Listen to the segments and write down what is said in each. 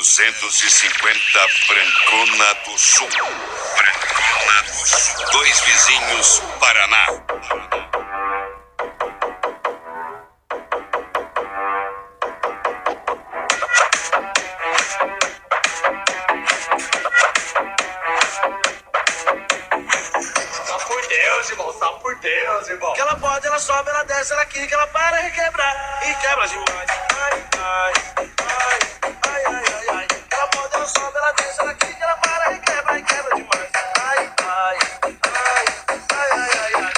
F250 Brancona do Sul. Brancona do Sul. Dois vizinhos, Paraná. Só por Deus, irmão. Que ela pode, ela sobe, ela desce, ela quica, ela para e quebra demais. Ai, ai, ai, ai, ai, ai, ai. Que ela pode, ela sobe, ela desce, ela quica, ela para e quebra demais. Ai, ai, ai, ai, ai, ai, ai.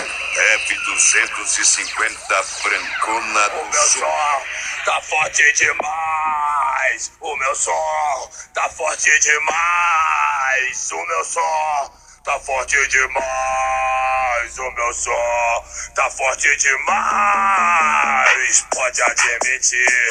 F250 Brancona O do meu Sul. som tá forte demais. O meu som tá forte demais. O meu som tá forte demais. O meu som tá forte demais. Pode admitir.